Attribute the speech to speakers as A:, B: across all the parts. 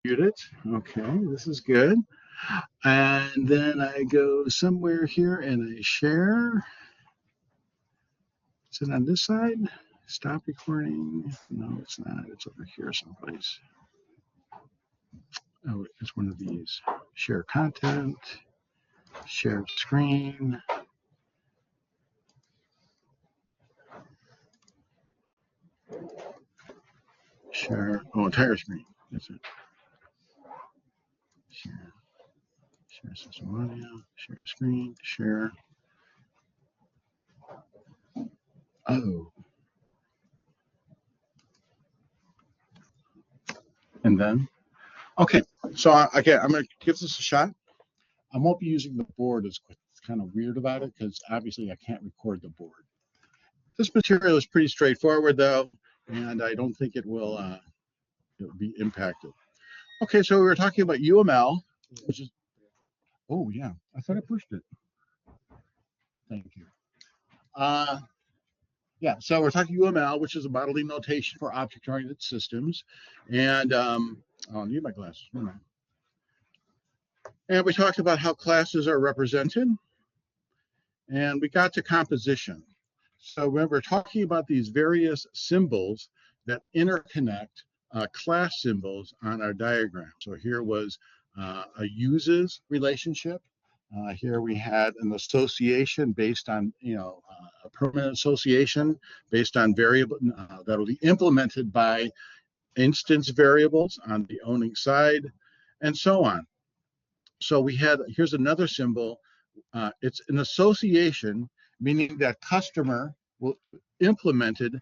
A: it. Okay, this is good. And then I go somewhere here and I share. Is it on this side? Stop recording. No, it's not. It's over here someplace. Oh, it's one of these. Share content, share screen. Share, entire screen. That's it. Share system audio, share screen, share. Oh. And then, okay, so again, I'm going to give this a shot. I won't be using the board. It's kind of weird about it because obviously I can't record the board. This material is pretty straightforward though, and I don't think it will be impacted. Okay, so we were talking about UML, which is, oh yeah, I thought I pushed it. Thank you. Yeah, so we're talking UML, which is a modeling notation for object-oriented systems. And I'll need my glasses. And we talked about how classes are represented. And we got to composition. So when we're talking about these various symbols that interconnect class symbols on our diagram. So here was a uses relationship. Here we had an association based on, a permanent association based on variable that will be implemented by instance variables on the owning side, and so on. So we had, here's another symbol. It's an association, meaning that customer will implemented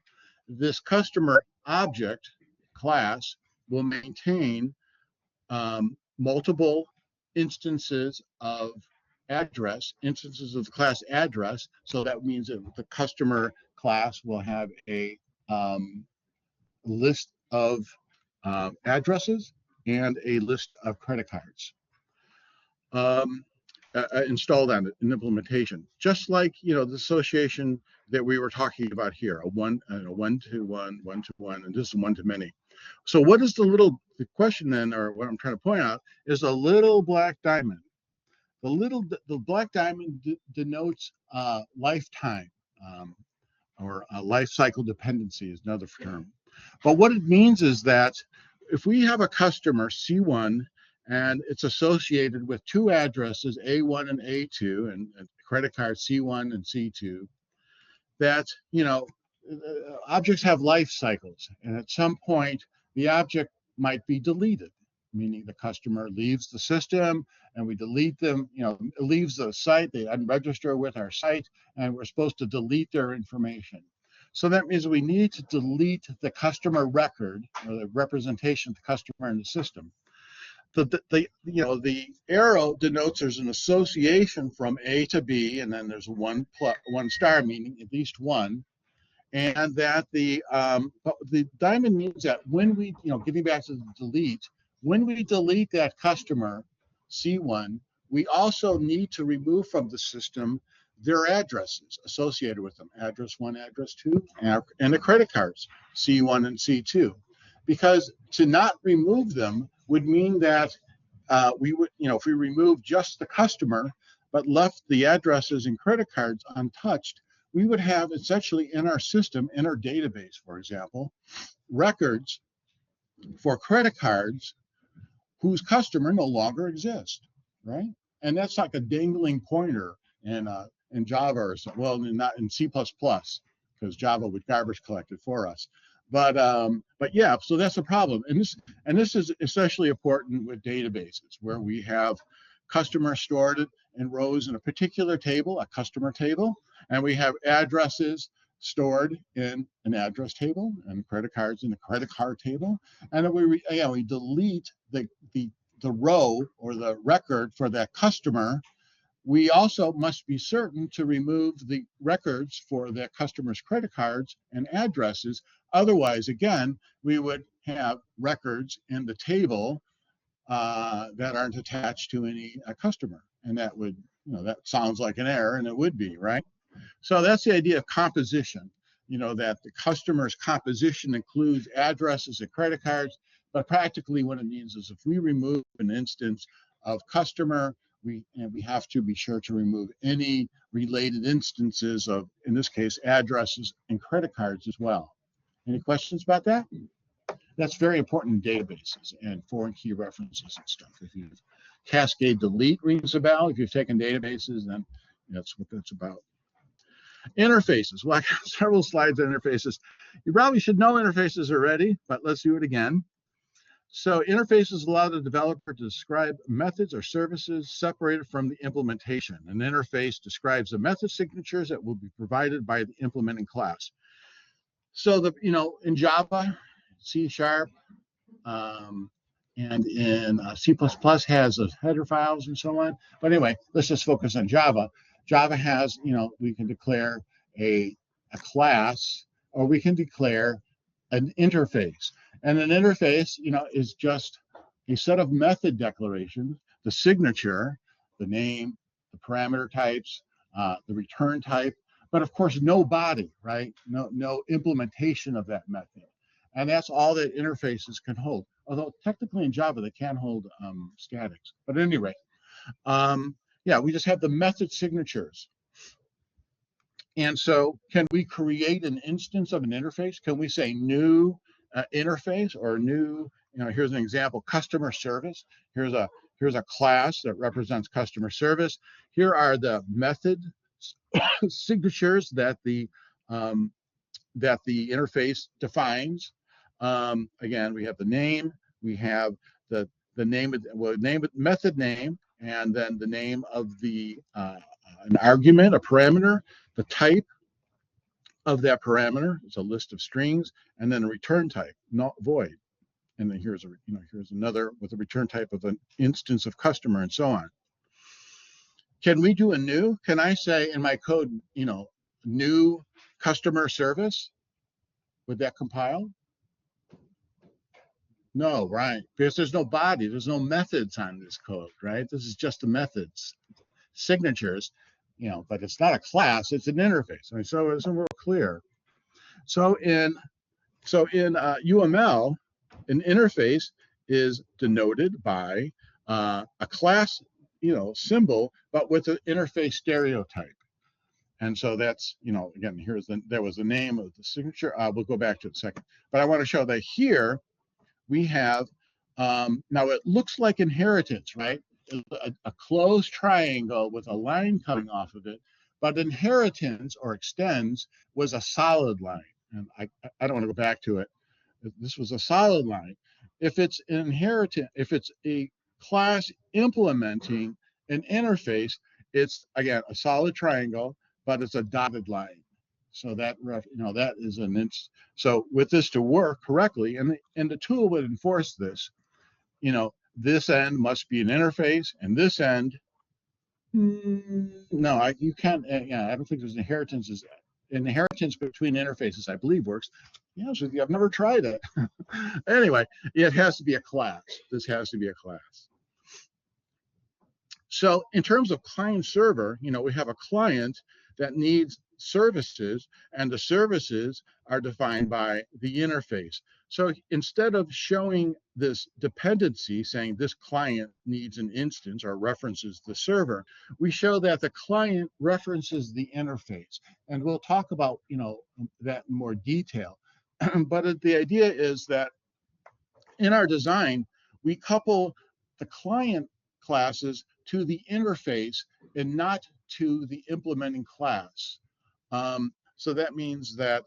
A: this customer object class will maintain multiple instances of address, instances of the class address. So that means that the customer class will have a list of addresses and a list of credit cards installed on it in implementation. Just like, the association that we were talking about here, a one-to-one, one-to-one, and this is one-to-many. So what is the question then, or what I'm trying to point out, is a little black diamond. The black diamond denotes lifetime, or life cycle dependency is another term. But what it means is that if we have a customer, C1, and it's associated with two addresses, A1 and A2, and credit card C1 and C2, that, objects have life cycles. And at some point, the object might be deleted, meaning the customer leaves the system and we delete them, leaves the site, they unregister with our site, and we're supposed to delete their information. So that means we need to delete the customer record, or the representation of the customer in the system. The arrow denotes there's an association from A to B, and then there's one star, meaning at least one. And that the diamond means that when we, getting back to the delete, when we delete that customer, C1, we also need to remove from the system their addresses associated with them, address 1, address 2, and the credit cards, C1 and C2. Because to not remove them would mean that we would, if we remove just the customer, but left the addresses and credit cards untouched, we would have essentially in our system, in our database, for example, records for credit cards whose customer no longer exists, right? And that's like a dangling pointer in Java, or well, not in C++, because Java would garbage collect it for us. But yeah, so that's a problem. And this is especially important with databases where we have customers stored in rows in a particular table, a customer table, and we have addresses stored in an address table and credit cards in the credit card table. And then we delete the row or the record for that customer. We also must be certain to remove the records for that customer's credit cards and addresses. Otherwise, again, we would have records in the table that aren't attached to any customer. And that would, that sounds like an error, and it would be, right? So that's the idea of composition, that the customer's composition includes addresses and credit cards, But practically what it means is if we remove an instance of customer, we have to be sure to remove any related instances of, in this case, addresses and credit cards as well. Any questions about that? That's very important in databases and foreign key references and stuff. If you cascade delete rings a bell, if you've taken databases, then that's what that's about. Interfaces. Well, I got several slides on interfaces. You probably should know interfaces already, but let's do it again. So interfaces allow the developer to describe methods or services separated from the implementation. An interface describes the method signatures that will be provided by the implementing class. So in Java, C#, and in C++ has those header files and so on. But anyway, let's just focus on Java. Java has, we can declare a class, or we can declare an interface. And an interface, is just a set of method declarations, the signature, the name, the parameter types, the return type, but of course no body, right? No implementation of that method. And that's all that interfaces can hold. Although technically in Java, they can hold statics. But at any rate, we just have the method signatures. And so can we create an instance of an interface? Can we say new interface or new, here's an example, customer service. Here's a class that represents customer service. Here are the method signatures that the interface defines. Again, we have the name, we have the name of method name, and then the name of the an argument, a parameter, the type of that parameter is a list of strings, and then a return type, not void. And then here's another with a return type of an instance of customer and so on. Can we do a new? Can I say in my code, new customer service? Would that compile? No, right? Because there's no body, there's no methods on this code, right? This is just the methods, signatures, but it's not a class, it's an interface. I mean, so it's real clear. So in UML, an interface is denoted by a class, symbol, but with an interface stereotype. And so that's, again, there was the name of the signature. We'll go back to it in a second. But I want to show that here we have, now it looks like inheritance, right? A closed triangle with a line coming off of it, but inheritance or extends was a solid line. And I don't want to go back to it. This was a solid line. If it's inheritance, if it's a class implementing an interface, it's again a solid triangle, but it's a dotted line. So that that is so with this to work correctly, and the tool would enforce this. This end must be an interface, and this end, no, you can't. I don't think there's inheritance between interfaces. I believe works. Yes, with you, I've never tried it. Anyway, it has to be a class. This has to be a class. So in terms of client server, we have a client that needs services, and the services are defined by the interface. So instead of showing this dependency, saying this client needs an instance or references the server, we show that the client references the interface. And we'll talk about, that in more detail. But the idea is that in our design, we couple the client classes to the interface and not to the implementing class. So that means that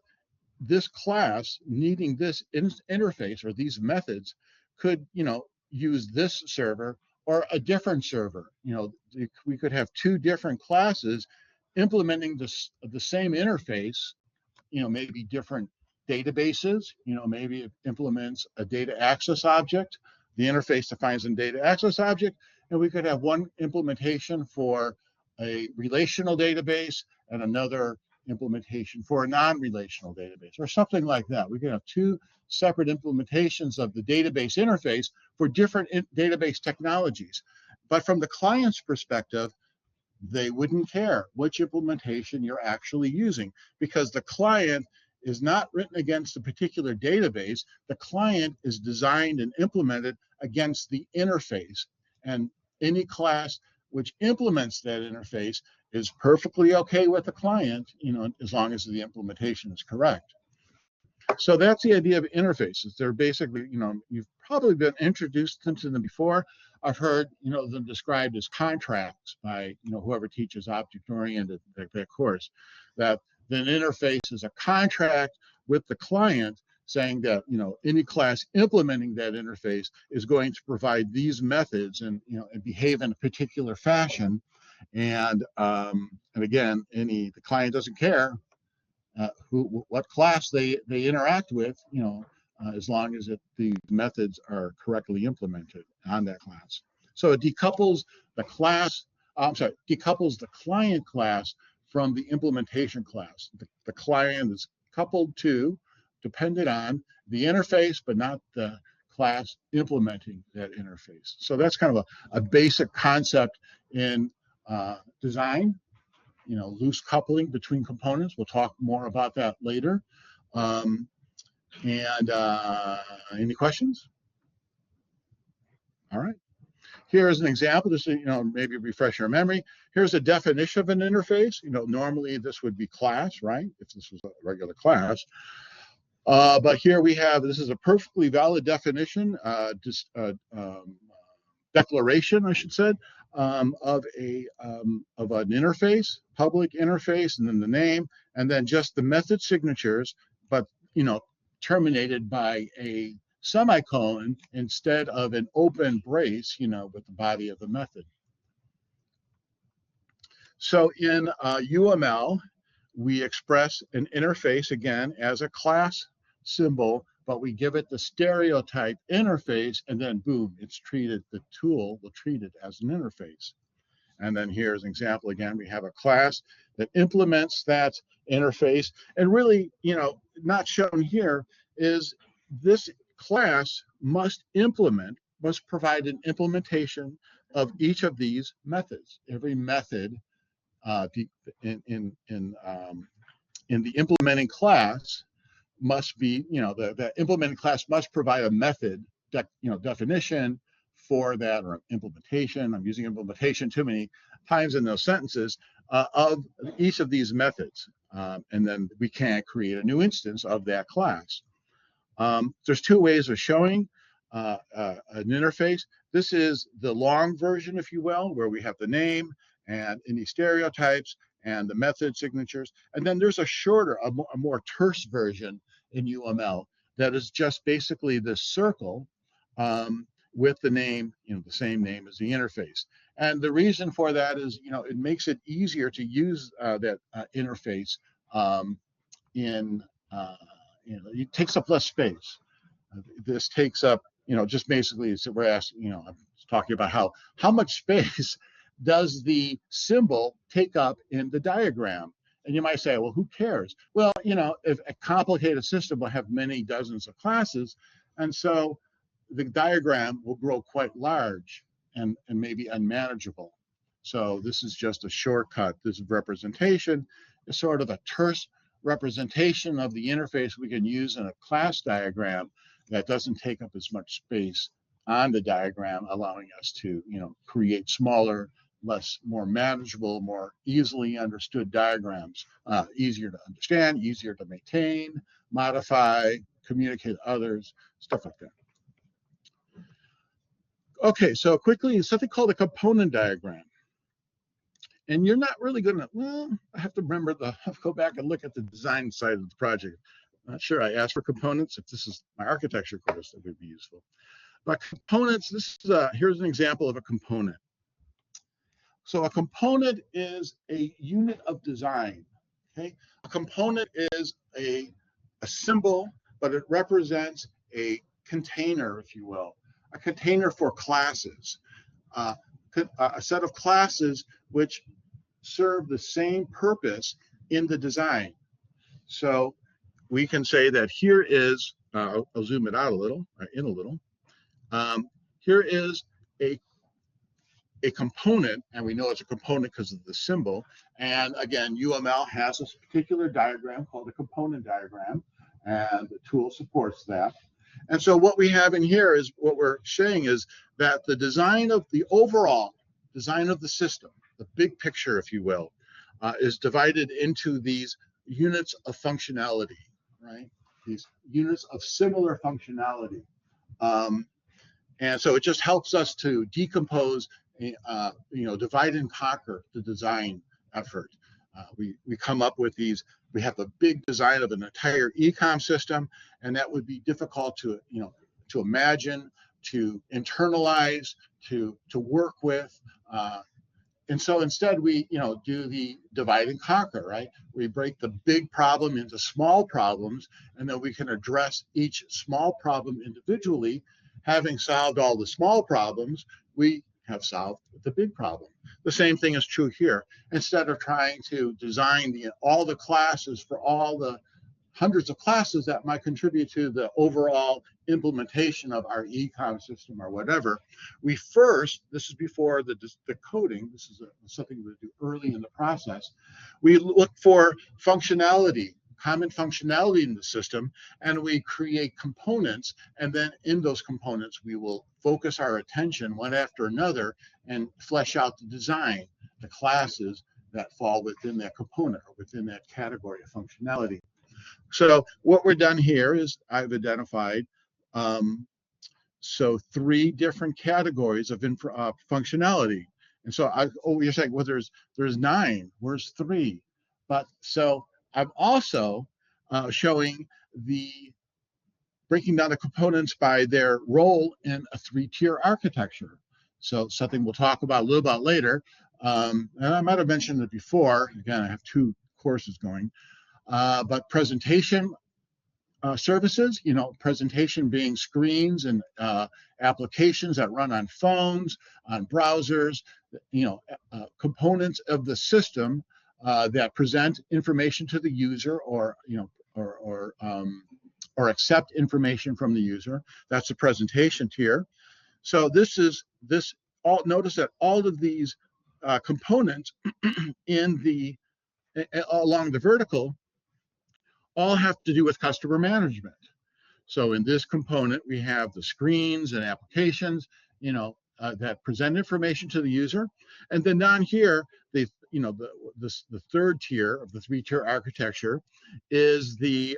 A: this class needing this interface or these methods could, use this server or a different server. We could have two different classes implementing the same interface, maybe different databases, maybe it implements a data access object. The interface defines a data access object, and we could have one implementation for a relational database and another implementation for a non-relational database or something like that. We could have two separate implementations of the database interface for different database technologies. But from the client's perspective, they wouldn't care which implementation you're actually using, because the client is not written against a particular database. The client is designed and implemented against the interface. And any class which implements that interface is perfectly okay with the client, as long as the implementation is correct. So that's the idea of interfaces. They're basically, you've probably been introduced to them before. I've heard, them described as contracts by, whoever teaches object-oriented that course, that an interface is a contract with the client saying that, any class implementing that interface is going to provide these methods and, and behave in a particular fashion. And again, the client doesn't care what class they interact with, as long as the methods are correctly implemented on that class. So it decouples the decouples the client class from the implementation class. The client is coupled to, dependent on the interface, but not the class implementing that interface. So that's kind of a basic concept in design. Loose coupling between components. We'll talk more about that later. Any questions? All right. Here is an example, just to, maybe refresh your memory. Here's a definition of an interface. Normally this would be class, right? If this was a regular class. But here we have, this is a perfectly valid definition, declaration, I should say, of an interface, public interface, and then the name, and then just the method signatures, but terminated by a semicolon instead of an open brace, with the body of the method. So in UML, we express an interface again as a class symbol, but we give it the stereotype interface, and then boom, it's treated, the tool will treat it as an interface. And then here's an example again, we have a class that implements that interface. And really, not shown here is this class must provide an implementation of each of these methods. Every method in the implementing class must be, the implementing class must provide a method, definition for that, or implementation. I'm using implementation too many times in those sentences, of each of these methods. And then we can't create a new instance of that class. There's two ways of showing an interface. This is the long version, if you will, where we have the name and any stereotypes and the method signatures. And then there's a shorter, a more terse version in UML that is just basically this circle with the name, the same name as the interface. And the reason for that is, it makes it easier to use that interface it takes up less space. This takes up, just basically, so we're asking, I'm talking about how much space does the symbol take up in the diagram? And you might say, well, who cares? Well, if a complicated system will have many dozens of classes, and so the diagram will grow quite large and maybe unmanageable. So this is just a shortcut. This representation is sort of a terse representation of the interface we can use in a class diagram that doesn't take up as much space on the diagram, allowing us to, create smaller, more manageable, more easily understood diagrams, easier to understand, easier to maintain, modify, communicate with others, stuff like that. Okay, so quickly, something called a component diagram. And you're not really going to, I have to remember go back and look at the design side of the project. I'm not sure I asked for components. If this is my architecture course, that would be useful. But components, here's an example of a component. So a component is a unit of design, okay? A component is a symbol, but it represents a container, if you will, a container for classes, a set of classes which serve the same purpose in the design. So we can say that here is, I'll zoom it out a little, here is a a component, and we know it's a component because of the symbol. And again, UML has this particular diagram called a component diagram, and the tool supports that. And so what we have in here is what we're saying is that the design of the overall design of the system, the big picture, if you will, is divided into these units of functionality, right? These units of similar functionality. And so it just helps us to decompose, divide and conquer the design effort. We come up with these. We have a big design of an entire e-com system, and that would be difficult to imagine, to internalize, to work with. And so instead we do the divide and conquer, right? We break the big problem into small problems, and then we can address each small problem individually. Having solved all the small problems, we have solved the big problem. The same thing is true here. Instead of trying to design all the classes for all the hundreds of classes that might contribute to the overall implementation of our e-com system or whatever, we first, this is before the coding, this is something we do early in the process, we look for functionality, common functionality in the system, and we create components, and then in those components we will focus our attention one after another and flesh out the design, the classes that fall within that component or within that category of functionality. So what we're done here is I've identified three different categories of functionality. And so you're saying, well, there's 9, where's 3? But so I'm also showing breaking down the components by their role in a 3-tier architecture. So something we'll talk about a little bit later. And I might have mentioned it before. Again, I have 2 courses going. But presentation services, presentation being screens and applications that run on phones, on browsers, components of the system that present information to the user or accept information from the user. That's the presentation tier. So notice that all of these components along the vertical all have to do with customer management. So in this component, we have the screens and applications, that present information to the user. And then down here, the 3rd tier of the 3-tier architecture is the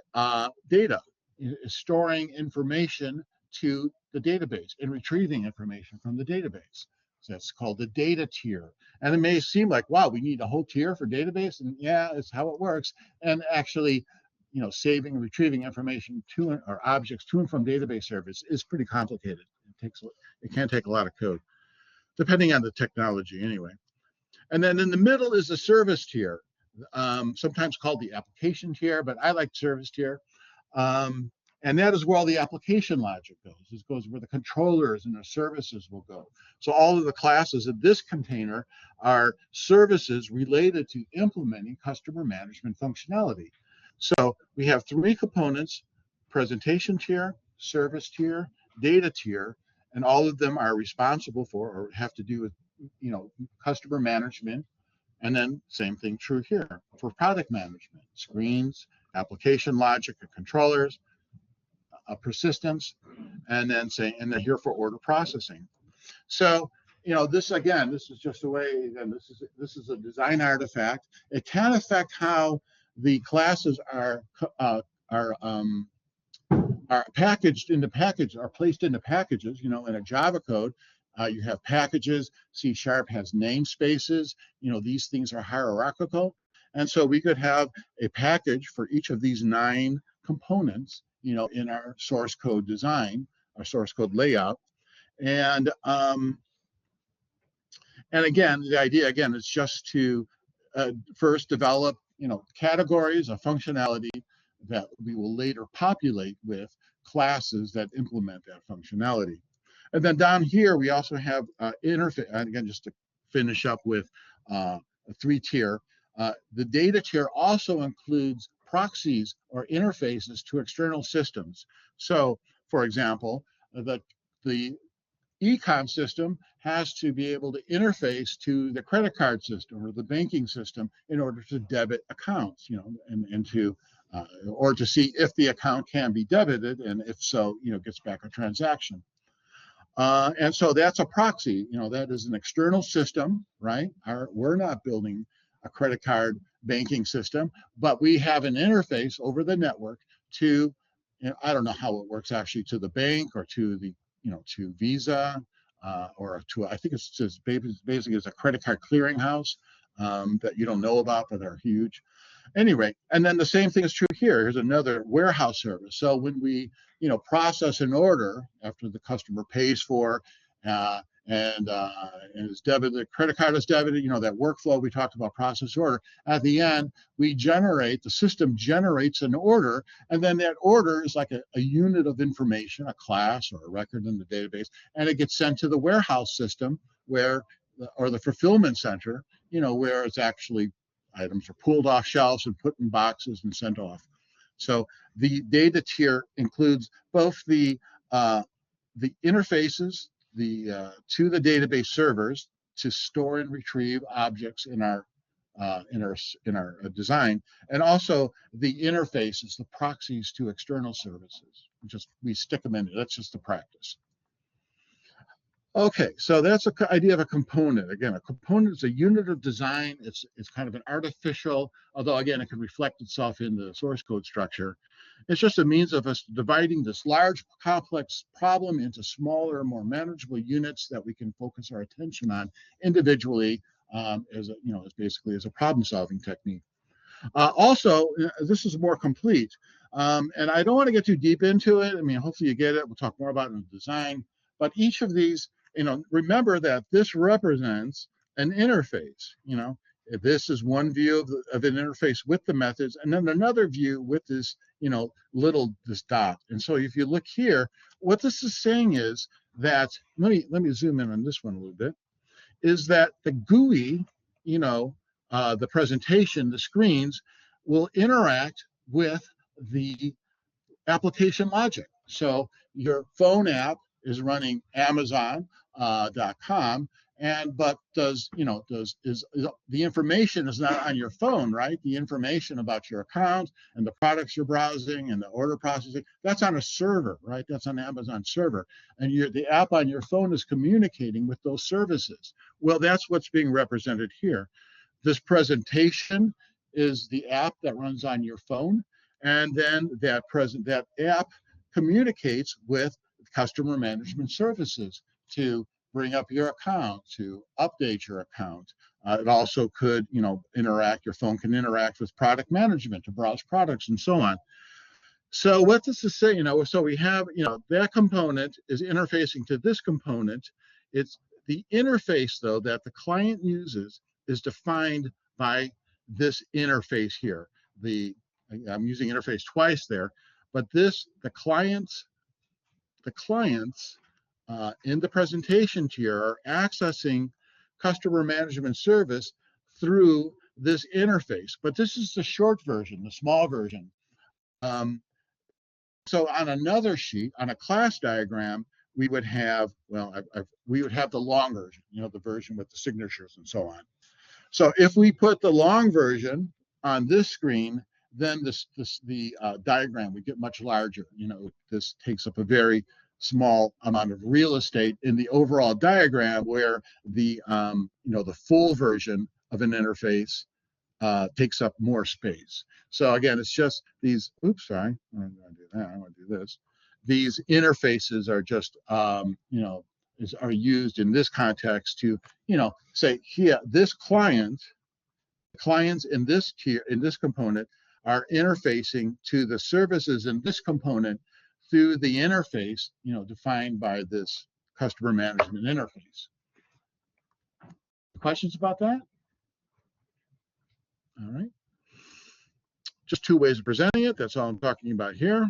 A: data, is storing information to the database and retrieving information from the database. So that's called the data tier. And it may seem like, wow, we need a whole tier for database. And yeah, it's how it works. And actually, saving and retrieving information to or objects to and from database service is pretty complicated. It can take a lot of code, depending on the technology anyway. And then in the middle is the service tier, sometimes called the application tier, but I like service tier. And that is where all the application logic goes. This goes where the controllers and the services will go. So all of the classes of this container are services related to implementing customer management functionality. So we have 3 components: presentation tier, service tier, data tier, and all of them are responsible for or have to do with customer management. And then same thing true here for product management: screens, application logic and controllers, persistence, and then here for order processing. So this is just a way. Again, this is a design artifact. It can affect how the classes are packaged into are placed into packages. In a Java code, you have packages. C# has namespaces. These things are hierarchical, and so we could have a package for each of these 9 components, in our source code design, our source code layout, and again, the idea is just to first develop categories of functionality that we will later populate with classes that implement that functionality. And then down here, we also have interface. And again, just to finish up with a 3-tier, the data tier also includes proxies or interfaces to external systems. So, for example, the e-com system has to be able to interface to the credit card system or the banking system in order to debit accounts, and to or to see if the account can be debited, and if so, gets back a transaction. And so that's a proxy. That is an external system, right? We're not building a credit card banking system, but we have an interface over the network to, I don't know how it works actually, to the bank or to the, to Visa, or to, I think it's just basically it's a credit card clearinghouse that you don't know about, but are huge. Anyway, and then the same thing is true here. Here's another warehouse service. So when we, process an order after the customer pays for and is debited, the credit card is debited, that workflow we talked about, process order. At the end, the system generates an order, and then that order is like a unit of information, a class or a record in the database, and it gets sent to the warehouse system or the fulfillment center, where it's actually items are pulled off shelves and put in boxes and sent off. So the data tier includes both the interfaces to the database servers to store and retrieve objects in our design, and also the interfaces, the proxies to external services. We stick them in there. That's just the practice. Okay, so that's the idea of a component. Again, a component is a unit of design. It's kind of an artificial, although again, it can reflect itself in the source code structure. It's just a means of us dividing this large, complex problem into smaller, more manageable units that we can focus our attention on individually, as basically as a problem-solving technique. Also, this is more complete, and I don't want to get too deep into it. I mean, hopefully you get it. We'll talk more about it in design. But each of these, remember that this represents an interface. This is one view of an interface with the methods, and then another view with this, this dot. And so if you look here, what this is saying is that, let me zoom in on this one a little bit, is that the GUI, the presentation, the screens, will interact with the application logic. So your phone app is running Amazon.com, but is the information is not on your phone, right? The information about your account and the products you're browsing and the order processing, that's on a server, right? That's on Amazon server. And the app on your phone is communicating with those services. Well, that's what's being represented here. This presentation is the app that runs on your phone, and then that app communicates with customer management services to bring up your account, to update your account. It also could, your phone can interact with product management to browse products and so on. So what this is saying, so we have, that component is interfacing to this component. It's the interface, though, that the client uses is defined by this interface here. I'm using interface twice there, but the clients in the presentation tier are accessing customer management service through this interface. But this is the short version, the small version. So on another sheet, on a class diagram, we would have, we would have the long version, the version with the signatures and so on. So if we put the long version on this screen, then the diagram would get much larger. This takes up a very small amount of real estate in the overall diagram, where the full version of an interface takes up more space. So again, it's just these, oops, sorry, I'm going to do that, I want to do this. These interfaces are just, are used in this context to, say, here, this clients in this tier, in this component, are interfacing to the services in this component through the interface, defined by this customer management interface. Questions about that? All right. Just two ways of presenting it. That's all I'm talking about here.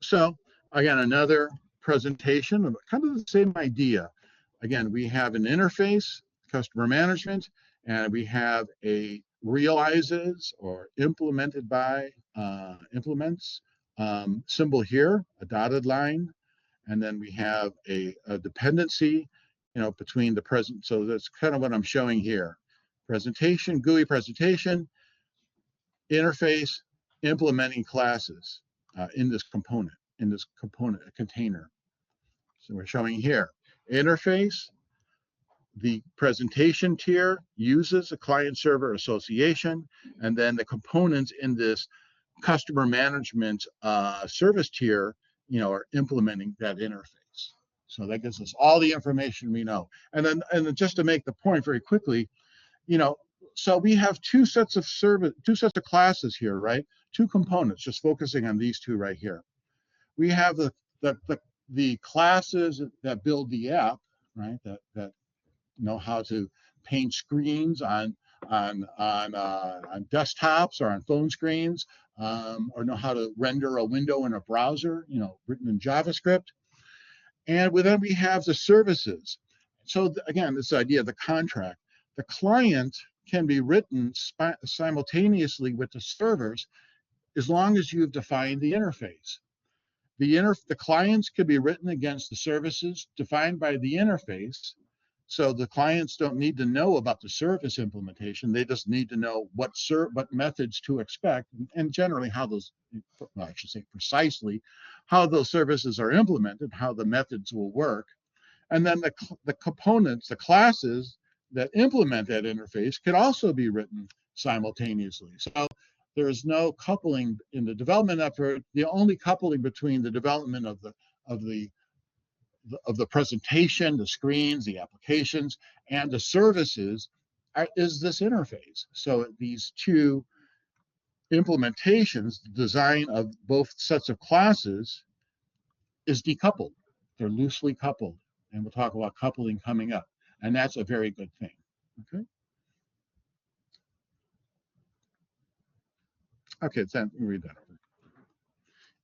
A: So again, another presentation of kind of the same idea. Again, we have an interface, customer management, and we have a realizes or implemented by implements symbol here, a dotted line. and then we have a dependency, between the present. So that's kind of what I'm showing here. Presentation, GUI presentation, interface, implementing classes in this component container. So we're showing here interface. The presentation tier uses a client-server association, and then the components in this customer management service tier, are implementing that interface. So that gives us all the information we know. And then just to make the point very quickly, so we have two sets of classes here, right? Two components, just focusing on these two right here. We have the classes that build the app, right? That know how to paint screens on desktops or on phone screens, or know how to render a window in a browser, written in JavaScript. And then we have the services. So again, this idea of the contract. The client can be written simultaneously with the servers as long as you've defined the interface. The clients can be written against the services defined by the interface. So the clients don't need to know about the service implementation. They just need to know what methods to expect, and generally how those, well, I should say precisely, how those services are implemented, how the methods will work. And then the components, the classes that implement that interface can also be written simultaneously. So there is no coupling in the development effort. The only coupling between the development of the presentation, the screens, the applications, and the services is this interface. So these two implementations, the design of both sets of classes is decoupled. They're loosely coupled. And we'll talk about coupling coming up. And that's a very good thing. Okay. Okay, then let me read that over.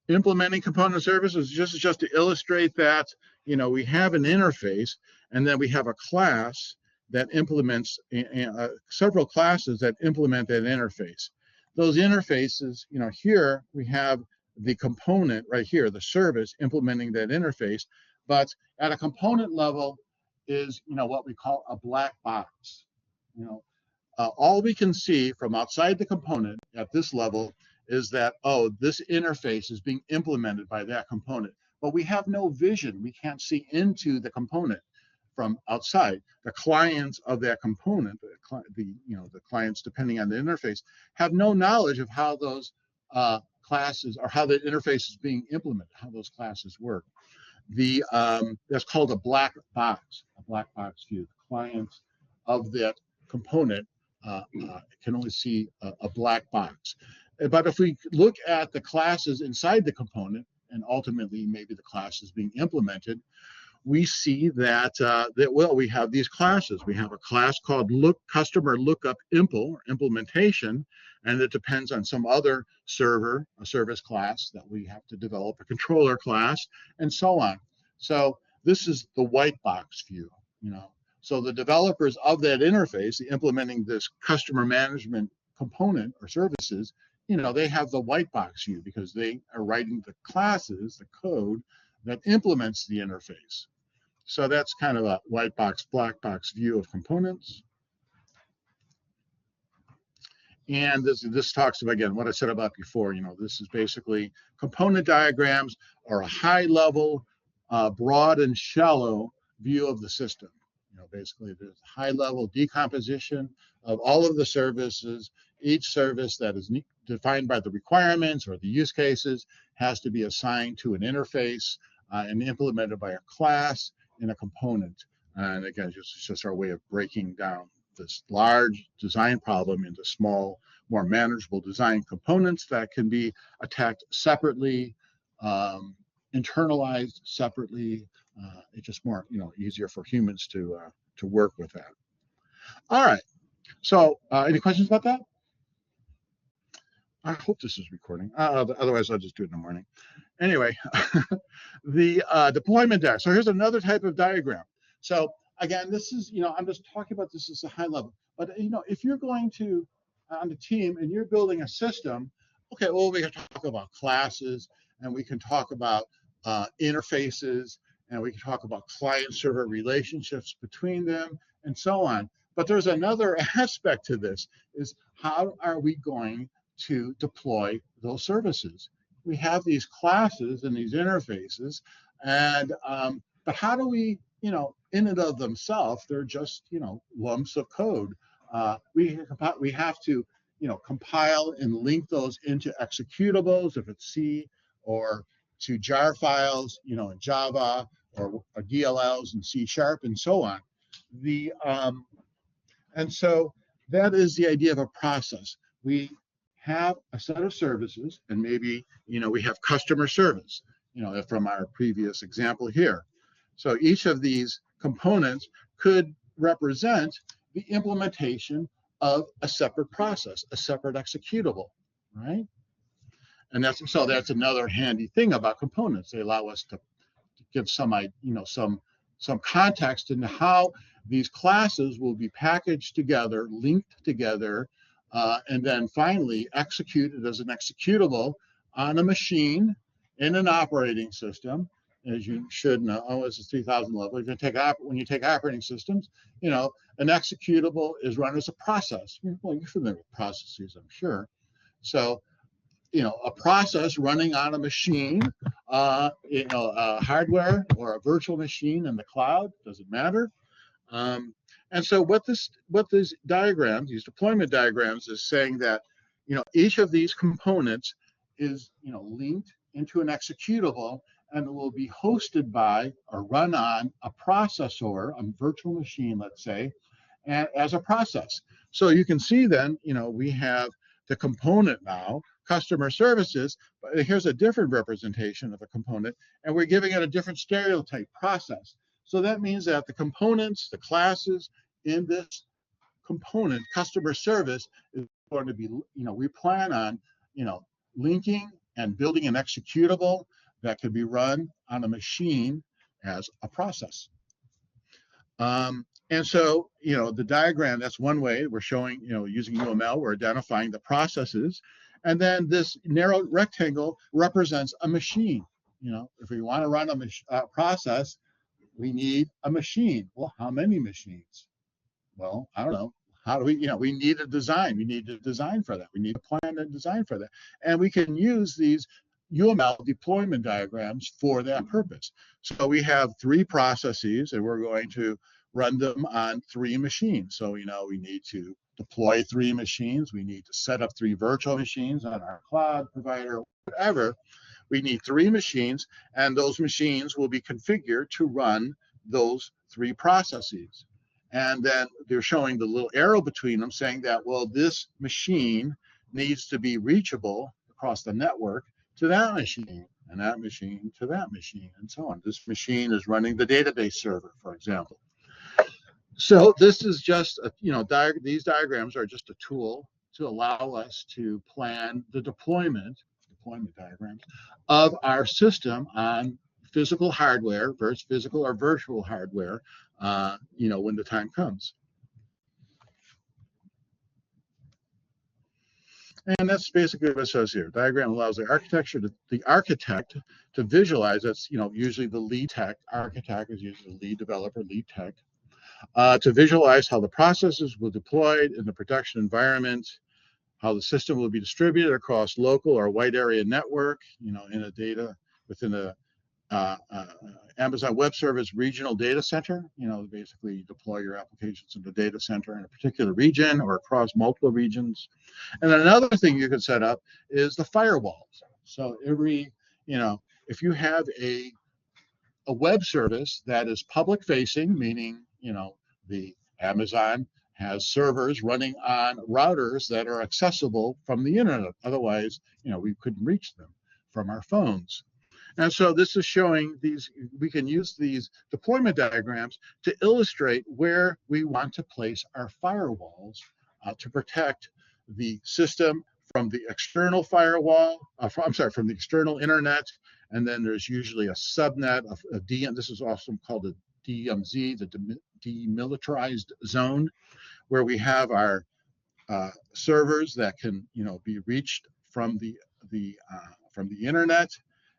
A: Implementing component services just to illustrate that, we have an interface, and then we have a class that implements several classes that implement that interface. Those interfaces, here we have the component right here, the service implementing that interface, but at a component level is, what we call a black box. All we can see from outside the component at this level is that, oh, this interface is being implemented by that component. But we have no vision. We can't see into the component from outside. The clients of that component, the clients depending on the interface, have no knowledge of how those classes, or how the interface is being implemented, how those classes work. That's called a black box view. The clients of that component can only see a black box. But if we look at the classes inside the component, and ultimately maybe the classes being implemented, we see that, we have these classes. We have a class called customer lookup implementation, and it depends on some other a service class that we have to develop, a controller class, and so on. So this is the white box view, So the developers of that interface, implementing this customer management component or services, they have the white box view because they are writing the classes, the code that implements the interface. So that's kind of a white box, black box view of components. And this talks about, again, what I said about before, this is basically component diagrams are a high level, broad and shallow view of the system. Basically there's high level decomposition of all of the services. Each service that is defined by the requirements or the use cases has to be assigned to an interface and implemented by a class in a component. And again, it's just our way of breaking down this large design problem into small, more manageable design components that can be attacked separately, internalized separately. It's just more, easier for humans to work with that. All right. So, any questions about that? I hope this is recording. Otherwise, I'll just do it in the morning. Anyway, the deployment diagram. So here's another type of diagram. So again, this is, I'm just talking about this as a high level. But if you're going to on the team and you're building a system, okay, well, we can talk about classes and we can talk about interfaces, and we can talk about client-server relationships between them, and so on. But there's another aspect to this, is how are we going to deploy those services? We have these classes and these interfaces, and but how do we, in and of themselves, they're just, lumps of code. We have to, compile and link those into executables if it's C, or to jar files, in Java, or DLLs in C# and so on. And so that is the idea of a process. We have a set of services, and maybe, we have customer service, from our previous example here. So each of these components could represent the implementation of a separate process, a separate executable, right? And that's another handy thing about components. They allow us to give some context into how these classes will be packaged together, linked together, and then finally executed as an executable on a machine in an operating system. As you should know, as a 3000 level, when you take operating systems, an executable is run as a process. Well, you're familiar with processes, I'm sure. So, a process running on a machine, hardware or a virtual machine in the cloud, doesn't matter. And so what these diagrams, these deployment diagrams, is saying that, each of these components is, linked into an executable, and it will be hosted by or run on a processor, a virtual machine, let's say, and as a process. So you can see then, we have the component now, customer services, but here's a different representation of a component, and we're giving it a different stereotype, process. So that means that the components, the classes in this component, customer service, is going to be, we plan on, linking and building an executable that could be run on a machine as a process. And so, the diagram, that's one way we're showing, using UML, we're identifying the processes. And then this narrow rectangle represents a machine. If we want to run a process, we need a machine. Well, how many machines? Well, I don't know. How do we, we need a design. We need a design for that. We need a plan and design for that. And we can use these UML deployment diagrams for that purpose. So we have 3 processes, and we're going to run them on 3 machines. So, we need to deploy 3 machines. We need to set up 3 virtual machines on our cloud provider, whatever. We need 3 machines, and those machines will be configured to run those 3 processes. And then they're showing the little arrow between them saying that, well, this machine needs to be reachable across the network to that machine, and that machine to that machine, and so on. This machine is running the database server, for example. So this is just, these diagrams are just a tool to allow us to plan the deployment diagrams of our system on physical hardware versus physical or virtual hardware, when the time comes. And that's basically what it says here. Diagram allows the architect to visualize. That's, usually the lead tech. Architect is usually the lead developer, lead tech, to visualize how the processes will be deployed in the production environment, how the system will be distributed across local or wide area network, in a data within a Amazon Web Service regional data center. Basically you deploy your applications in the data center in a particular region or across multiple regions. And then another thing you can set up is the firewalls. So if you have a web service that is public facing, meaning, the Amazon has servers running on routers that are accessible from the internet. Otherwise, we couldn't reach them from our phones. And so this is showing we can use these deployment diagrams to illustrate where we want to place our firewalls to protect the system from the external firewall, from the external internet. And then there's usually a subnet of DM. This is also called a DMZ, the demilitarized zone, where we have our servers that can, be reached from the internet.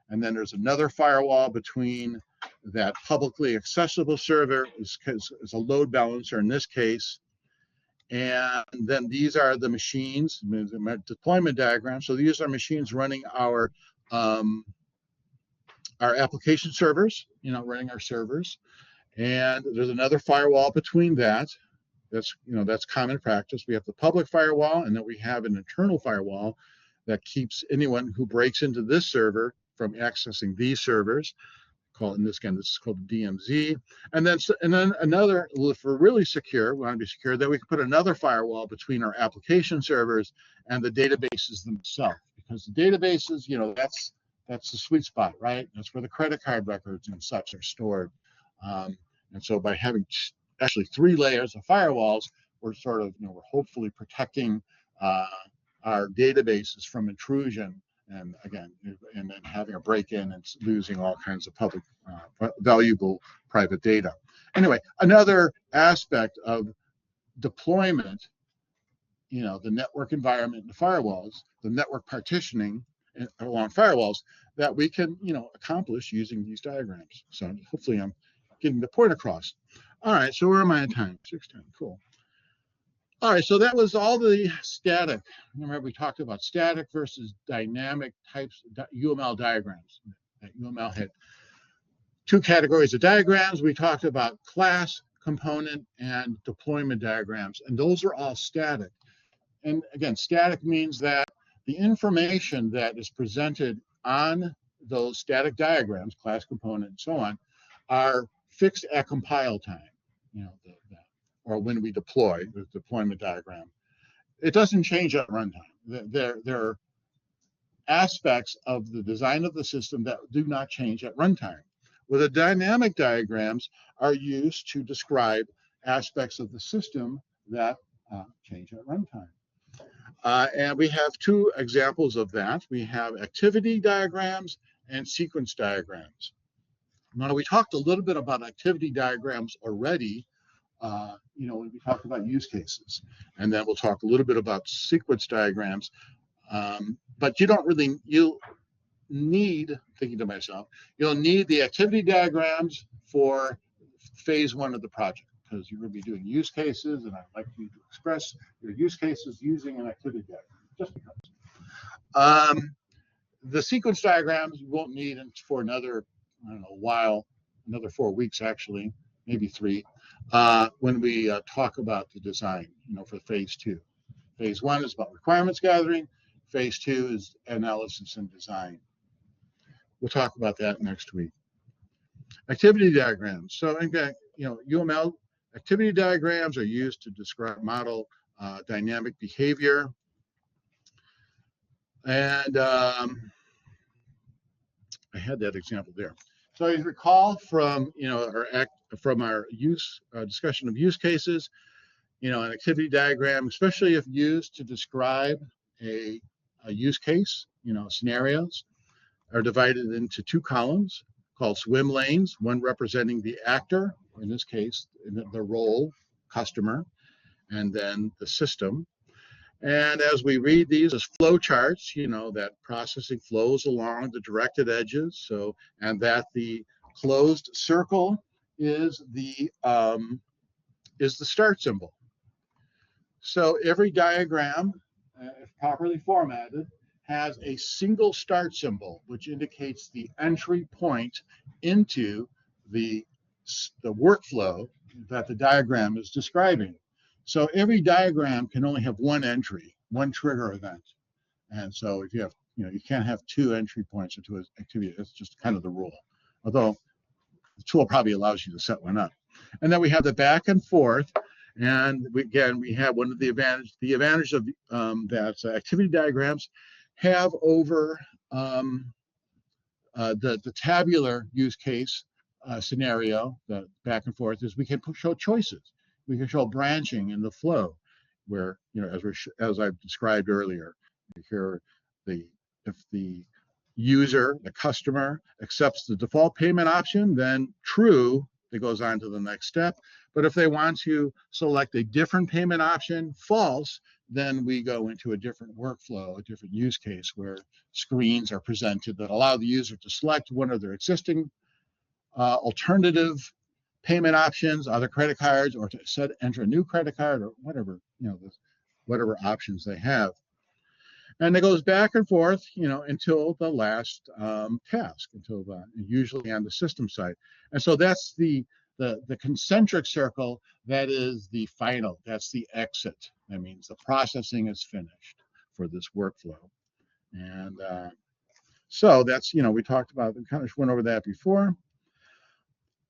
A: and then there's another firewall between that publicly accessible server is a load balancer in this case. And then these are the machines, the deployment diagram. So these are machines running our application servers, running our servers. And there's another firewall between that. That's common practice. We have the public firewall, and then we have an internal firewall that keeps anyone who breaks into this server from accessing these servers. This is called DMZ. And then another, if we're really secure, we want to be secure, then we can put another firewall between our application servers and the databases themselves. Because the databases, that's the sweet spot, right? That's where the credit card records and such are stored. And so by having actually 3 layers of firewalls, we're sort of, we're hopefully protecting our databases from intrusion, and again, and then having a break-in and losing all kinds of public valuable private data. Anyway, another aspect of deployment, the network environment and the firewalls, the network partitioning along firewalls that we can, accomplish using these diagrams. So hopefully I'm getting the point across. All right, so where am I in time? 6:10, cool. All right, so that was all the static. Remember, we talked about static versus dynamic types of UML diagrams. That UML had 2 categories of diagrams. We talked about class, component, and deployment diagrams, and those are all static. And again, static means that the information that is presented on those static diagrams, class, component, and so on, are fixed at compile time, or when we deploy the deployment diagram. It doesn't change at runtime. There are aspects of the design of the system that do not change at runtime. Where the dynamic diagrams are used to describe aspects of the system that change at runtime. And we have 2 examples of that. We have activity diagrams and sequence diagrams. Now, we talked a little bit about activity diagrams already, when we talked about use cases. And then we'll talk a little bit about sequence diagrams. But you'll need, thinking to myself, you'll need the activity diagrams for phase 1 of the project, because you're going to be doing use cases, and I'd like you to express your use cases using an activity diagram, just because. The sequence diagrams you won't need for another, while, another 4 weeks actually, maybe 3, when we talk about the design, for phase 2. Phase 1 is about requirements gathering. Phase 2 is analysis and design. We'll talk about that next week. Activity diagrams. So again, UML activity diagrams are used to describe model dynamic behavior. And I had that example there. So you recall from our discussion of use cases, an activity diagram, especially if used to describe a use case, scenarios, are divided into 2 columns called swim lanes, one representing the actor, or in this case, the role, customer, and then the system. And as we read these as flow charts, that processing flows along the directed edges. So, and that the closed circle is the start symbol. So every diagram, if properly formatted, has a single start symbol, which indicates the entry point into the workflow that the diagram is describing. So every diagram can only have 1 entry, 1 trigger event. And so if you have, you can't have 2 entry points into an activity. That's just kind of the rule. Although the tool probably allows you to set one up. And then we have the back and forth. And we have one of the advantage of that activity diagrams have over the tabular use case scenario, the back and forth, is we can show choices. We can show branching in the flow, where as I've described earlier, here if the user, the customer, accepts the default payment option, then true, it goes on to the next step. But if they want to select a different payment option, false, then we go into a different workflow, a different use case where screens are presented that allow the user to select one of their existing alternative payment options, other credit cards, or to enter a new credit card, or whatever, whatever options they have. And it goes back and forth, until the last task, usually on the system side. And so that's the concentric circle. That is the final. That's the exit. That means the processing is finished for this workflow. And so that's, we talked about, we kind of went over that before.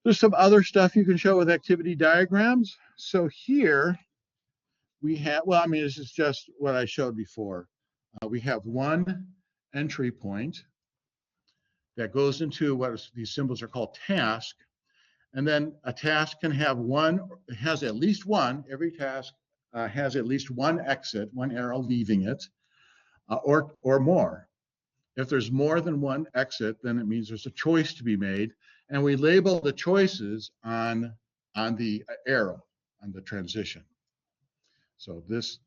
A: There's some other stuff you can show with activity diagrams. So here we have, well, I mean, this is just what I showed before. We have one entry point that goes into these symbols are called task. And then a task can have has at least one, every task has at least one exit, one arrow leaving it, or more. If there's more than one exit, then it means there's a choice to be made. And we label the choices on the arrow, on the transition. So this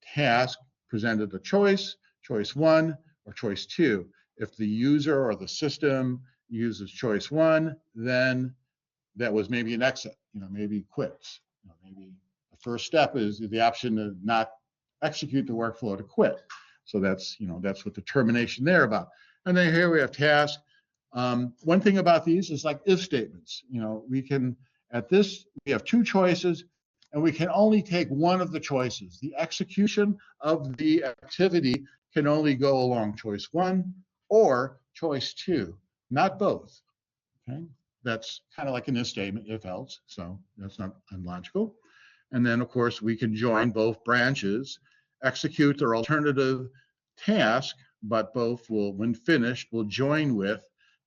A: task presented a choice 1 or choice 2. If the user or the system uses choice 1, then that was maybe an exit, maybe quits. Maybe the first step is the option to not execute the workflow, to quit. So that's what the termination there about. And then here we have task. One thing about these is like if statements. We have two choices, and we can only take one of the choices. The execution of the activity can only go along choice 1 or choice 2, not both. Okay, that's kind of like an if statement, if else. So that's not unlogical. And then, of course, we can join both branches, execute their alternative task, but both will, when finished, will join with